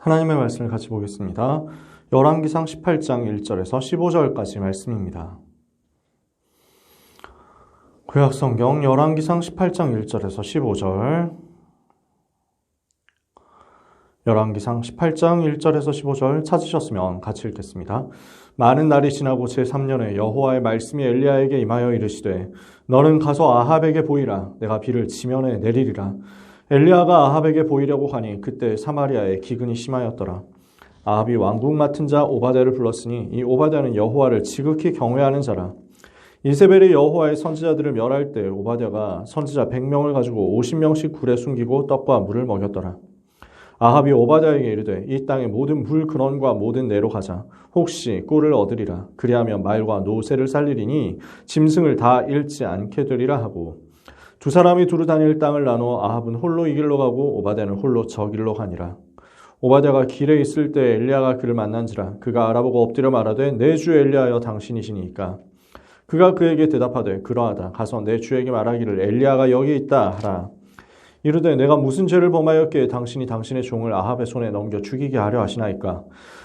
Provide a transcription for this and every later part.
하나님의 말씀을 같이 보겠습니다. 열왕기상 18장 1절에서 15절까지 말씀입니다. 구약성경 열왕기상 18장 1절에서 15절, 열왕기상 18장 1절에서 15절 찾으셨으면 같이 읽겠습니다. 많은 날이 지나고 제3년에 여호와의 말씀이 엘리야에게 임하여 이르시되 너는 가서 아합에게 보이라. 내가 비를 지면에 내리리라. 엘리야가 아합에게 보이려고 하니 그때 사마리아에 기근이 심하였더라. 아합이 왕국 맡은 자 오바댜를 불렀으니 이 오바댜는 여호와를 지극히 경외하는 자라. 이세벨이 여호와의 선지자들을 멸할 때 오바댜가 선지자 100명을 가지고 50명씩 굴에 숨기고 떡과 물을 먹였더라. 아합이 오바댜에게 이르되 이 땅의 모든 물 근원과 모든 내로 가자. 혹시 꿀을 얻으리라. 그리하면 말과 노새를 살리리니 짐승을 다 잃지 않게 되리라 하고, 두 사람이 두루 다닐 땅을 나누어 아합은 홀로 이 길로 가고 오바댜는 홀로 저 길로 가니라. 오바댜가 길에 있을 때 엘리야가 그를 만난지라. 그가 알아보고 엎드려 말하되 내 주 엘리야여 당신이시니까. 그가 그에게 대답하되 그러하다. 가서 내 주에게 말하기를 엘리야가 여기 있다 하라. 이르되 내가 무슨 죄를 범하였기에 당신이 당신의 종을 아합의 손에 넘겨 죽이게 하려 하시나이까.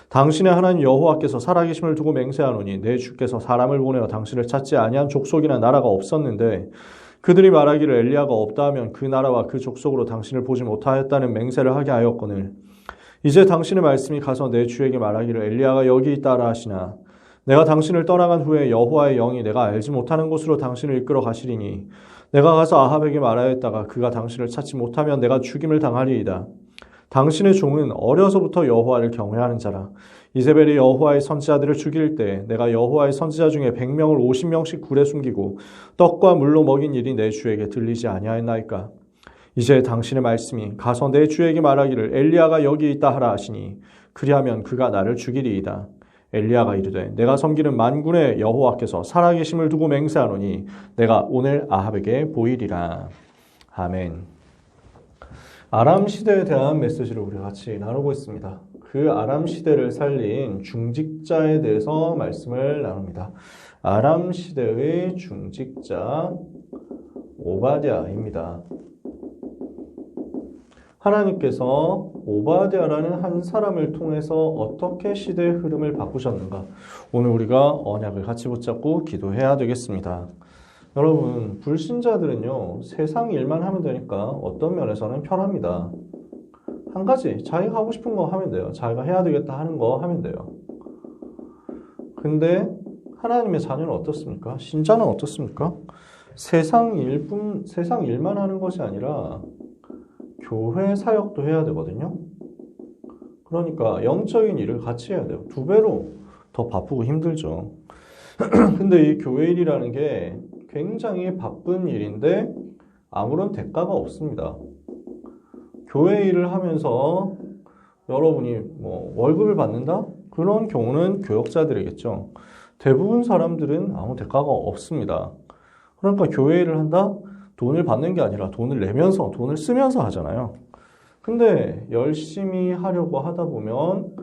당신의 하나님 여호와께서 살아계심을 두고 맹세하노니 내 주께서 사람을 보내어 당신을 찾지 아니한 족속이나 나라가 없었는데 그들이 말하기를 엘리야가 없다 하면 그 나라와 그 족속으로 당신을 보지 못하였다는 맹세를 하게 하였거늘. 이제 당신의 말씀이 가서 내 주에게 말하기를 엘리야가 여기 있다라 하시나. 내가 당신을 떠나간 후에 여호와의 영이 내가 알지 못하는 곳으로 당신을 이끌어 가시리니 내가 가서 아합에게 말하였다가 그가 당신을 찾지 못하면 내가 죽임을 당하리이다. 당신의 종은 어려서부터 여호와를 경외하는 자라. 이세벨이 여호와의 선지자들을 죽일 때 내가 여호와의 선지자 중에 100명을 50명씩 굴에 숨기고 떡과 물로 먹인 일이 내 주에게 들리지 아니하였나이까. 이제 당신의 말씀이 가서 내 주에게 말하기를 엘리야가 여기 있다 하라 하시니 그리하면 그가 나를 죽이리이다. 엘리야가 이르되 내가 섬기는 만군의 여호와께서 살아계심을 두고 맹세하노니 내가 오늘 아합에게 보이리라. 아멘. 아람 시대에 대한 메시지를 우리 같이 나누고 있습니다. 그 아람 시대를 살린 중직자에 대해서 말씀을 나눕니다. 아람 시대의 중직자 오바댜입니다. 하나님께서 오바댜라는 한 사람을 통해서 어떻게 시대의 흐름을 바꾸셨는가? 오늘 우리가 언약을 같이 붙잡고 기도해야 되겠습니다. 여러분, 불신자들은요, 세상 일만 하면 되니까 어떤 면에서는 편합니다. 한 가지, 자기가 하고 싶은 거 하면 돼요. 자기가 해야 되겠다 하는 거 하면 돼요. 근데 하나님의 자녀는 어떻습니까? 신자는 어떻습니까? 세상 일만 하는 것이 아니라 교회 사역도 해야 되거든요. 그러니까 영적인 일을 같이 해야 돼요. 2배로 더 바쁘고 힘들죠. 근데 이 교회 일이라는 게 굉장히 바쁜 일인데 아무런 대가가 없습니다. 교회 일을 하면서 여러분이 월급을 받는다? 그런 경우는 교역자들이겠죠. 대부분 사람들은 아무 대가가 없습니다. 그러니까 교회 일을 한다? 돈을 받는 게 아니라 돈을 내면서, 돈을 쓰면서 하잖아요. 근데 열심히 하려고 하다 보면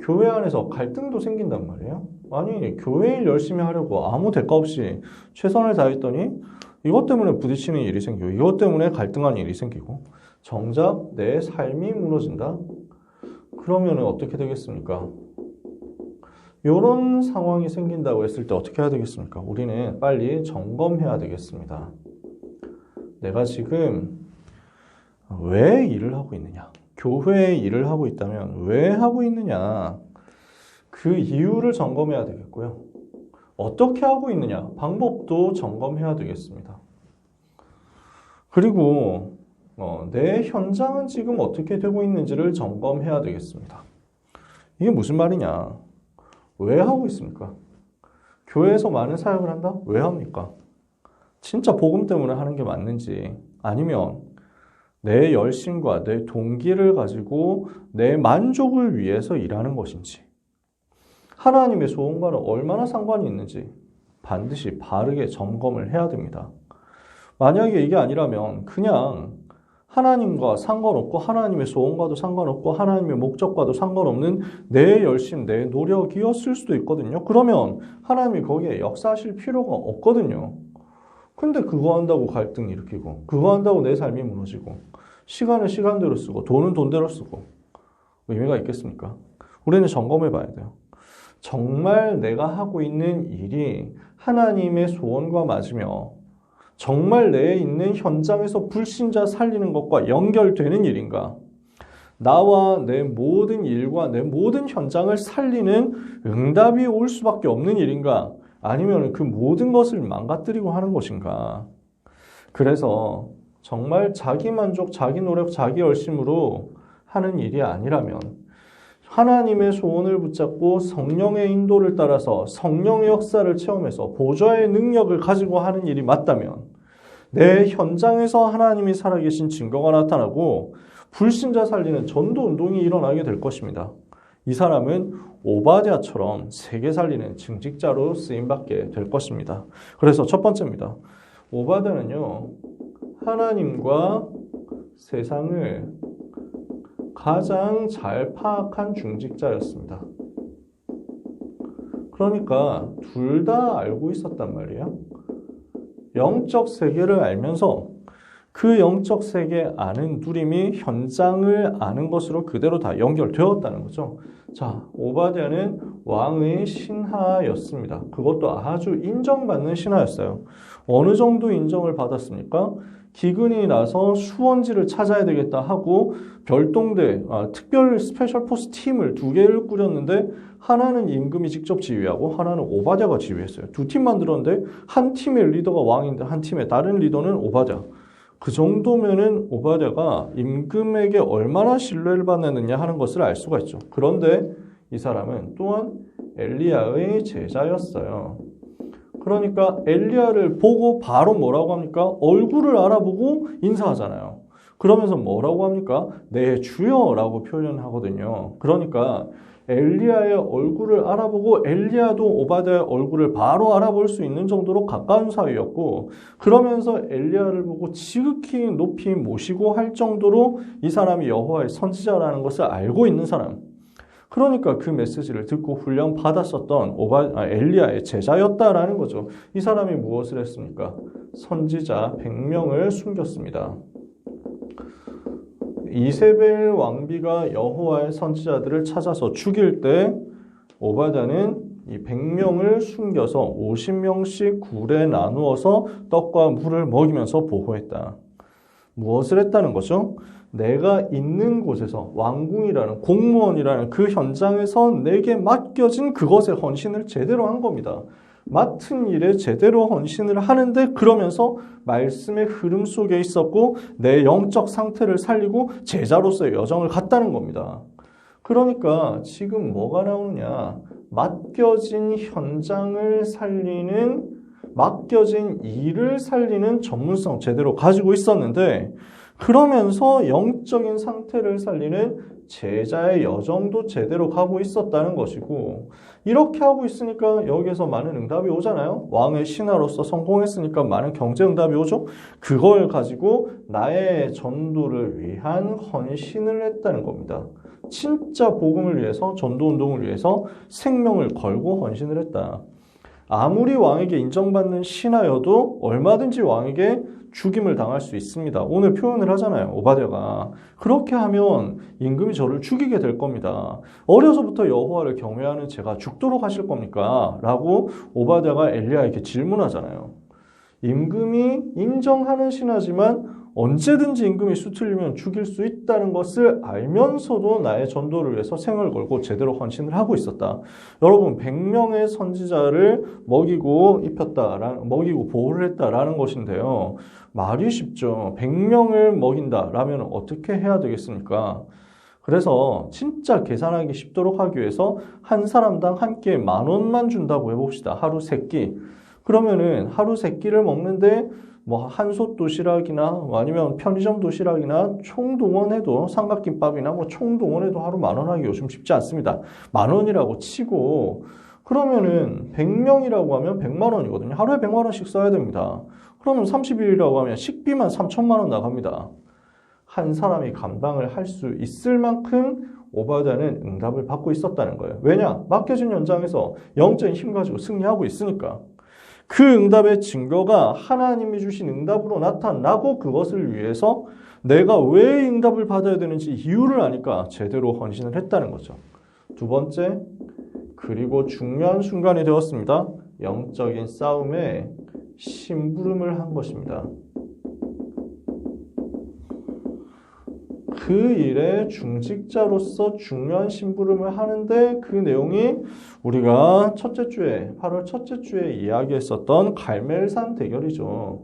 교회 안에서 갈등도 생긴단 말이에요. 아니, 교회 일 열심히 하려고 아무 대가 없이 최선을 다했더니 이것 때문에 부딪히는 일이 생기고 이것 때문에 갈등하는 일이 생기고 정작 내 삶이 무너진다? 그러면 어떻게 되겠습니까? 이런 상황이 생긴다고 했을 때 어떻게 해야 되겠습니까? 우리는 빨리 점검해야 되겠습니다. 내가 지금 왜 일을 하고 있느냐? 교회에 일을 하고 있다면 왜 하고 있느냐? 그 이유를 점검해야 되겠고요. 어떻게 하고 있느냐? 방법도 점검해야 되겠습니다. 그리고 내 현장은 지금 어떻게 되고 있는지를 점검해야 되겠습니다. 이게 무슨 말이냐? 왜 하고 있습니까? 교회에서 많은 사역을 한다? 왜 합니까? 진짜 복음 때문에 하는 게 맞는지, 아니면 내 열심과 내 동기를 가지고 내 만족을 위해서 일하는 것인지, 하나님의 소원과는 얼마나 상관이 있는지 반드시 바르게 점검을 해야 됩니다. 만약에 이게 아니라면 그냥 하나님과 상관없고 하나님의 소원과도 상관없고 하나님의 목적과도 상관없는 내 열심, 내 노력이었을 수도 있거든요. 그러면 하나님이 거기에 역사하실 필요가 없거든요. 근데 그거 한다고 갈등 일으키고, 그거 한다고 내 삶이 무너지고, 시간은 시간대로 쓰고, 돈은 돈대로 쓰고, 의미가 있겠습니까? 우리는 점검해 봐야 돼요. 정말 내가 하고 있는 일이 하나님의 소원과 맞으며 정말 내에 있는 현장에서 불신자 살리는 것과 연결되는 일인가? 나와 내 모든 일과 내 모든 현장을 살리는 응답이 올 수밖에 없는 일인가? 아니면 그 모든 것을 망가뜨리고 하는 것인가? 그래서 정말 자기 만족, 자기 노력, 자기 열심으로 하는 일이 아니라면 하나님의 소원을 붙잡고 성령의 인도를 따라서 성령의 역사를 체험해서 보좌의 능력을 가지고 하는 일이 맞다면 내 현장에서 하나님이 살아계신 증거가 나타나고 불신자 살리는 전도 운동이 일어나게 될 것입니다. 이 사람은 오바댜처럼 세계 살리는 증직자로 쓰임받게 될 것입니다. 그래서 첫 번째입니다. 오바댜는요, 하나님과 세상을 가장 잘 파악한 중직자였습니다. 그러니까 둘 다 알고 있었단 말이에요. 영적 세계를 알면서 그 영적 세계 아는 누림이 현장을 아는 것으로 그대로 다 연결되었다는 거죠. 자, 오바댜는 왕의 신하였습니다. 그것도 아주 인정받는 신하였어요. 어느 정도 인정을 받았습니까? 기근이 나서 수원지를 찾아야 되겠다 하고 별동대, 특별 스페셜 포스 팀을 2개를 꾸렸는데 하나는 임금이 직접 지휘하고 하나는 오바댜가 지휘했어요. 2팀 만들었는데 한 팀의 리더가 왕인데 한 팀의 다른 리더는 오바댜. 그 정도면은 오바댜가 임금에게 얼마나 신뢰를 받느냐 하는 것을 알 수가 있죠. 그런데 이 사람은 또한 엘리야의 제자였어요. 그러니까 엘리야를 보고 바로 뭐라고 합니까? 얼굴을 알아보고 인사하잖아요. 그러면서 뭐라고 합니까? 네, 주여라고 표현하거든요. 그러니까 엘리야의 얼굴을 알아보고 엘리야도 오바댜의 얼굴을 바로 알아볼 수 있는 정도로 가까운 사이였고, 그러면서 엘리야를 보고 지극히 높이 모시고 할 정도로 이 사람이 여호와의 선지자라는 것을 알고 있는 사람. 그러니까 그 메시지를 듣고 훈련 받았었던 엘리야의 제자였다라는 거죠. 이 사람이 무엇을 했습니까? 선지자 100명을 숨겼습니다. 이세벨 왕비가 여호와의 선지자들을 찾아서 죽일 때 오바댜는 이 100명을 숨겨서 50명씩 굴에 나누어서 떡과 물을 먹이면서 보호했다. 무엇을 했다는 거죠? 내가 있는 곳에서 왕궁이라는 공무원이라는 그 현장에서 내게 맡겨진 그것에 헌신을 제대로 한 겁니다. 맡은 일에 제대로 헌신을 하는데 그러면서 말씀의 흐름 속에 있었고 내 영적 상태를 살리고 제자로서의 여정을 갔다는 겁니다. 그러니까 지금 뭐가 나오느냐? 맡겨진 현장을 살리는, 맡겨진 일을 살리는 전문성 제대로 가지고 있었는데 그러면서 영적인 상태를 살리는 제자의 여정도 제대로 가고 있었다는 것이고, 이렇게 하고 있으니까 여기에서 많은 응답이 오잖아요. 왕의 신하로서 성공했으니까 많은 경제 응답이 오죠. 그걸 가지고 나의 전도를 위한 헌신을 했다는 겁니다. 진짜 복음을 위해서, 전도운동을 위해서 생명을 걸고 헌신을 했다. 아무리 왕에게 인정받는 신하여도 얼마든지 왕에게 죽임을 당할 수 있습니다. 오늘 표현을 하잖아요. 오바댜가. 그렇게 하면 임금이 저를 죽이게 될 겁니다. 어려서부터 여호와를 경외하는 제가 죽도록 하실 겁니까? 라고 오바댜가 엘리야에게 질문하잖아요. 임금이 인정하는 신하지만 언제든지 임금이 수틀리면 죽일 수 있다는 것을 알면서도 나의 전도를 위해서 생을 걸고 제대로 헌신을 하고 있었다. 여러분, 100명의 선지자를 먹이고 먹이고 보호를 했다라는 것인데요. 말이 쉽죠. 100명을 먹인다라면 어떻게 해야 되겠습니까? 그래서 진짜 계산하기 쉽도록 하기 위해서 한 사람당 한 끼에 10,000원만 준다고 해봅시다. 하루 3끼. 그러면은 하루 3끼를 먹는데 뭐 한솥 도시락이나 아니면 편의점 도시락이나 총동원해도 삼각김밥이나 뭐 총동원해도 하루 10,000원 하기 요즘 쉽지 않습니다. 10,000원이라고 치고 그러면은 100명이라고 하면 100만 원이거든요. 하루에 100만 원씩 써야 됩니다. 그러면 30일이라고 하면 식비만 3,000만 원 나갑니다. 한 사람이 감당을 할 수 있을 만큼 오바댜는 응답을 받고 있었다는 거예요. 왜냐? 맡겨진 현장에서 영적인 힘 가지고 승리하고 있으니까. 그 응답의 증거가 하나님이 주신 응답으로 나타나고 그것을 위해서 내가 왜 응답을 받아야 되는지 이유를 아니까 제대로 헌신을 했다는 거죠. 두 번째, 그리고 중요한 순간이 되었습니다. 영적인 싸움에 심부름을 한 것입니다. 그 일의 중직자로서 중요한 심부름을 하는데 그 내용이 우리가 첫째 주에, 8월 첫째 주에 이야기했었던 갈멜산 대결이죠.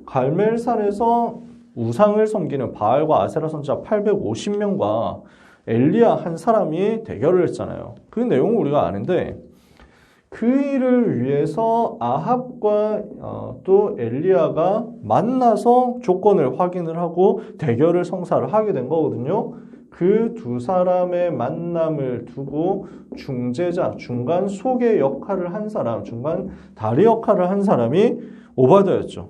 갈멜산에서 우상을 섬기는 바알과 아세라 선지자 850명과 엘리야 한 사람이 대결을 했잖아요. 그 내용은 우리가 아는데 그 일을 위해서 아합과 또 엘리야가 만나서 조건을 확인을 하고 대결을 성사를 하게 된 거거든요. 그 두 사람의 만남을 두고 중재자, 중간 소개 역할을 한 사람, 중간 다리 역할을 한 사람이 오바댜였죠.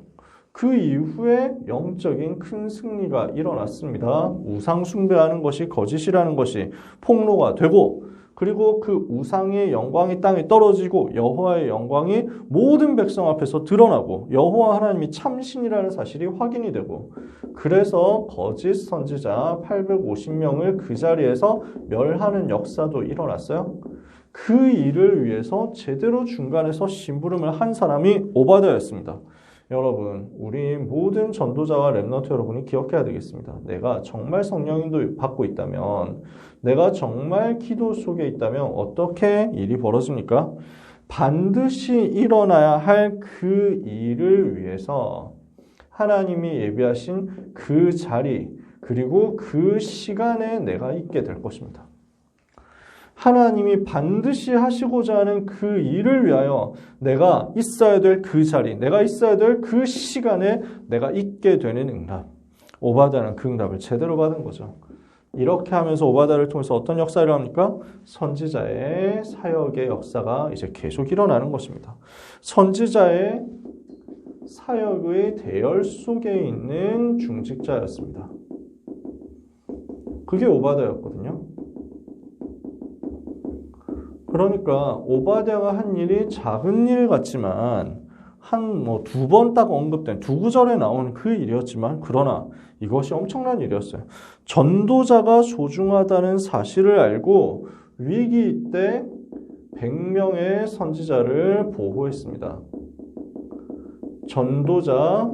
그 이후에 영적인 큰 승리가 일어났습니다. 우상 숭배하는 것이 거짓이라는 것이 폭로가 되고 그리고 그 우상의 영광이 땅에 떨어지고 여호와의 영광이 모든 백성 앞에서 드러나고 여호와 하나님이 참신이라는 사실이 확인이 되고 그래서 거짓 선지자 850명을 그 자리에서 멸하는 역사도 일어났어요. 그 일을 위해서 제대로 중간에서 심부름을 한 사람이 오바댜였습니다. 여러분, 우리 모든 전도자와 렘넌트 여러분이 기억해야 되겠습니다. 내가 정말 성령인도 받고 있다면, 내가 정말 기도 속에 있다면 어떻게 일이 벌어집니까? 반드시 일어나야 할 그 일을 위해서 하나님이 예비하신 그 자리, 그리고 그 시간에 내가 있게 될 것입니다. 하나님이 반드시 하시고자 하는 그 일을 위하여 내가 있어야 될 그 자리, 내가 있어야 될 그 시간에 내가 있게 되는 응답. 오바댜는 그 응답을 제대로 받은 거죠. 이렇게 하면서 오바댜를 통해서 어떤 역사를 일어납니까? 선지자의 사역의 역사가 이제 계속 일어나는 것입니다. 선지자의 사역의 대열 속에 있는 중직자였습니다. 그게 오바댜였거든요. 그러니까 오바댜가 한 일이 작은 일 같지만 한 두 번 딱 언급된 두 구절에 나오는 그 일이었지만 그러나 이것이 엄청난 일이었어요. 전도자가 소중하다는 사실을 알고 위기 때 100명의 선지자를 보호했습니다. 전도자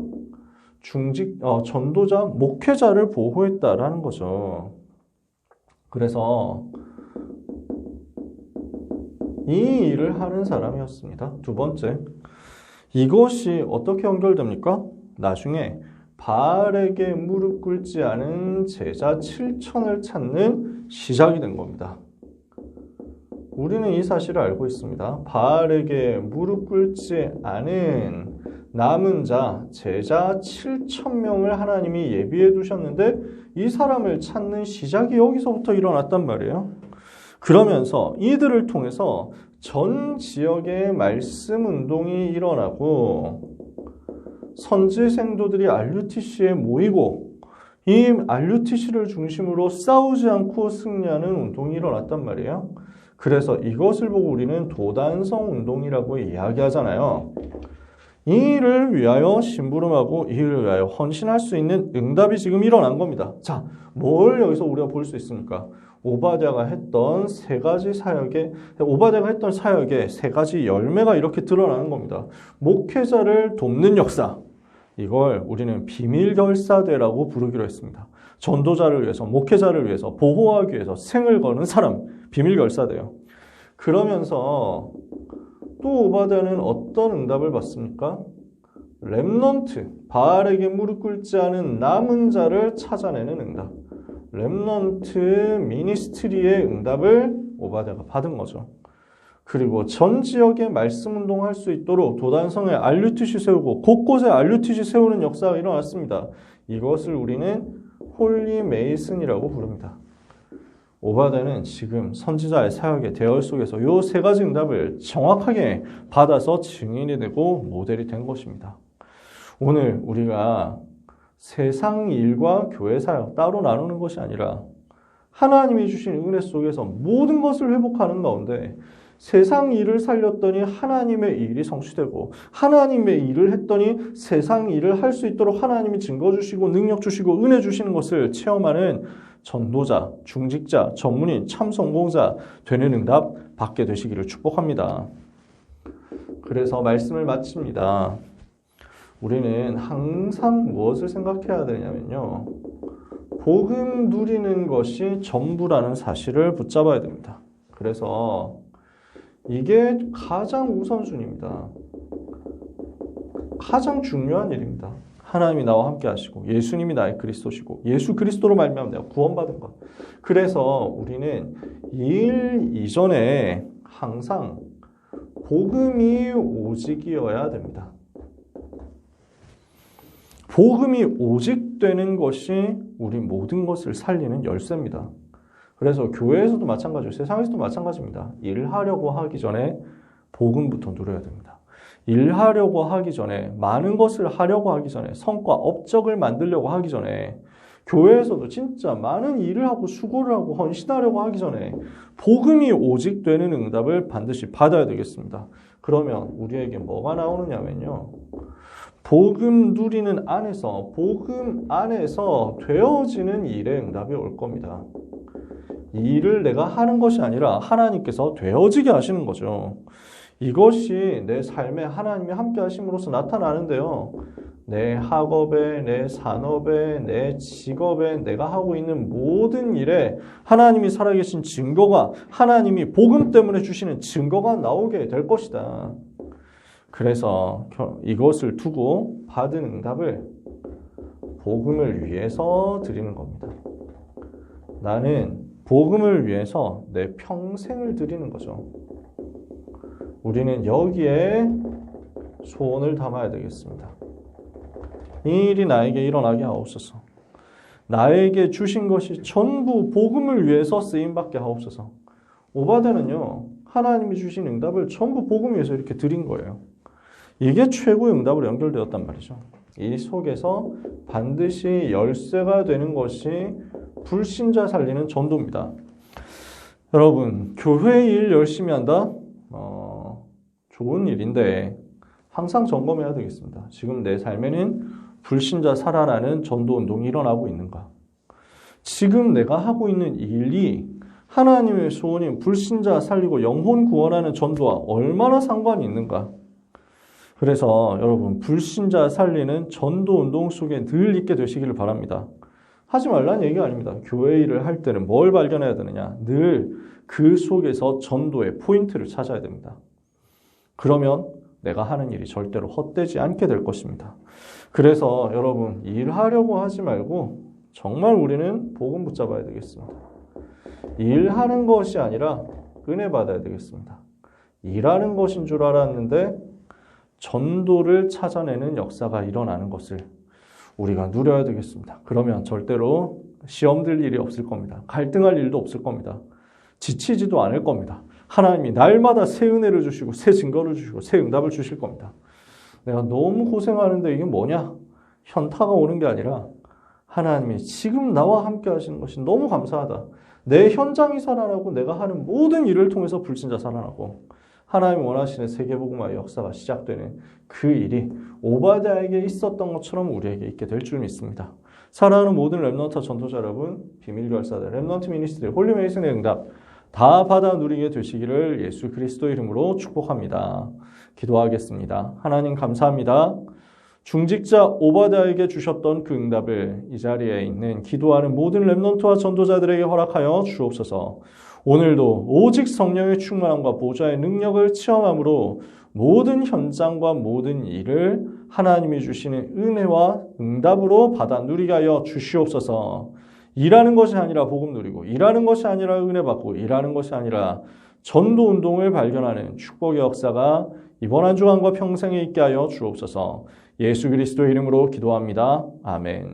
목회자를 보호했다라는 거죠. 그래서 이 일을 하는 사람이었습니다. 두 번째, 이것이 어떻게 연결됩니까? 나중에 바알에게 무릎 꿇지 않은 제자 7천을 찾는 시작이 된 겁니다. 우리는 이 사실을 알고 있습니다. 바알에게 무릎 꿇지 않은 남은 자, 제자 7,000명을 하나님이 예비해 두셨는데 이 사람을 찾는 시작이 여기서부터 일어났단 말이에요. 그러면서 이들을 통해서 전 지역의 말씀 운동이 일어나고 선지 생도들이 RUTC에 모이고 이 RUTC를 중심으로 싸우지 않고 승리하는 운동이 일어났단 말이에요. 그래서 이것을 보고 우리는 도단성 운동이라고 이야기하잖아요. 이 일을 위하여 심부름하고 이 일을 위하여 헌신할 수 있는 응답이 지금 일어난 겁니다. 자, 뭘 여기서 우리가 볼 수 있습니까? 오바댜가 했던 세 가지 사역의 열매가 이렇게 드러나는 겁니다. 목회자를 돕는 역사, 이걸 우리는 비밀결사대라고 부르기로 했습니다. 전도자를 위해서, 목회자를 위해서, 보호하기 위해서 생을 거는 사람, 비밀결사대요. 그러면서 또 오바댜는 어떤 응답을 받습니까? 렘넌트, 바알에게 무릎 꿇지 않은 남은 자를 찾아내는 응답. 렘넌트 미니스트리의 응답을 오바댜가 받은 거죠. 그리고 전 지역에 말씀 운동할 수 있도록 도단성에 RUTC 세우고 곳곳에 RUTC 세우는 역사가 일어났습니다. 이것을 우리는 홀리 메이슨이라고 부릅니다. 오바댜는 지금 선지자의 사역의 대열 속에서 이 세 가지 응답을 정확하게 받아서 증인이 되고 모델이 된 것입니다. 오늘 우리가 세상 일과 교회 사역 따로 나누는 것이 아니라 하나님이 주신 은혜 속에서 모든 것을 회복하는 가운데 세상 일을 살렸더니 하나님의 일이 성취되고 하나님의 일을 했더니 세상 일을 할 수 있도록 하나님이 증거 주시고 능력 주시고 은혜 주시는 것을 체험하는 전도자, 중직자, 전문인, 참성공자 되는 응답 받게 되시기를 축복합니다. 그래서 말씀을 마칩니다. 우리는 항상 무엇을 생각해야 되냐면요. 복음 누리는 것이 전부라는 사실을 붙잡아야 됩니다. 그래서 이게 가장 우선순위입니다. 가장 중요한 일입니다. 하나님이 나와 함께 하시고 예수님이 나의 그리스도시고 예수 그리스도로 말미암아 내가 구원받은 것. 그래서 우리는 일 이전에 항상 복음이 오직이어야 됩니다. 복음이 오직 되는 것이 우리 모든 것을 살리는 열쇠입니다. 그래서 교회에서도 마찬가지고 세상에서도 마찬가지입니다. 일하려고 하기 전에 복음부터 누려야 됩니다. 일하려고 하기 전에 많은 것을 하려고 하기 전에 성과 업적을 만들려고 하기 전에 교회에서도 진짜 많은 일을 하고 수고를 하고 헌신하려고 하기 전에 복음이 오직 되는 응답을 반드시 받아야 되겠습니다. 그러면 우리에게 뭐가 나오느냐면요. 복음 누리는 안에서 복음 안에서 되어지는 일의 응답이 올 겁니다. 이 일을 내가 하는 것이 아니라 하나님께서 되어지게 하시는 거죠. 이것이 내 삶에 하나님이 함께 하심으로써 나타나는데요. 내 학업에, 내 산업에, 내 직업에, 내가 하고 있는 모든 일에 하나님이 살아계신 증거가, 하나님이 복음 때문에 주시는 증거가 나오게 될 것이다. 그래서 이것을 두고 받은 응답을 복음을 위해서 드리는 겁니다. 나는 복음을 위해서 내 평생을 드리는 거죠. 우리는 여기에 소원을 담아야 되겠습니다. 이 일이 나에게 일어나게 하옵소서. 나에게 주신 것이 전부 복음을 위해서 쓰임받게 하옵소서. 오바데는요, 하나님이 주신 응답을 전부 복음 위해서 이렇게 드린 거예요. 이게 최고의 응답으로 연결되었단 말이죠. 이 속에서 반드시 열쇠가 되는 것이 불신자 살리는 전도입니다. 여러분, 교회 일 열심히 한다? 좋은 일인데 항상 점검해야 되겠습니다. 지금 내 삶에는 불신자 살아나는 전도 운동이 일어나고 있는가? 지금 내가 하고 있는 일이 하나님의 소원인 불신자 살리고 영혼 구원하는 전도와 얼마나 상관이 있는가? 그래서 여러분, 불신자 살리는 전도 운동 속에 늘 있게 되시기를 바랍니다. 하지 말라는 얘기가 아닙니다. 교회 일을 할 때는 뭘 발견해야 되느냐? 늘 그 속에서 전도의 포인트를 찾아야 됩니다. 그러면 내가 하는 일이 절대로 헛되지 않게 될 것입니다. 그래서 여러분, 일하려고 하지 말고 정말 우리는 복음 붙잡아야 되겠습니다. 일하는 것이 아니라 은혜 받아야 되겠습니다. 일하는 것인 줄 알았는데 전도를 찾아내는 역사가 일어나는 것을 우리가 누려야 되겠습니다. 그러면 절대로 시험 들 일이 없을 겁니다. 갈등할 일도 없을 겁니다. 지치지도 않을 겁니다. 하나님이 날마다 새 은혜를 주시고 새 증거를 주시고 새 응답을 주실 겁니다. 내가 너무 고생하는데 이게 뭐냐? 현타가 오는 게 아니라 하나님이 지금 나와 함께 하시는 것이 너무 감사하다. 내 현장이 살아나고 내가 하는 모든 일을 통해서 불신자 살아나고 하나님이 원하시는 세계복음화의 역사가 시작되는 그 일이 오바댜에게 있었던 것처럼 우리에게 있게 될 줄 믿습니다. 사랑하는 모든 렘넌트 전도자 여러분, 비밀결사들, 렘넌트 미니스트리, 홀리메이슨의 응답 다 받아 누리게 되시기를 예수 그리스도 이름으로 축복합니다. 기도하겠습니다. 하나님 감사합니다. 중직자 오바댜에게 주셨던 그 응답을 이 자리에 있는 기도하는 모든 렘넌트와 전도자들에게 허락하여 주옵소서. 오늘도 오직 성령의 충만함과 보좌의 능력을 체험함으로 모든 현장과 모든 일을 하나님이 주시는 은혜와 응답으로 받아 누리게 하여 주시옵소서. 일하는 것이 아니라 복음 누리고, 일하는 것이 아니라 은혜 받고, 일하는 것이 아니라 전도 운동을 발견하는 축복의 역사가 이번 한 주간과 평생에 있게 하여 주옵소서. 예수 그리스도의 이름으로 기도합니다. 아멘.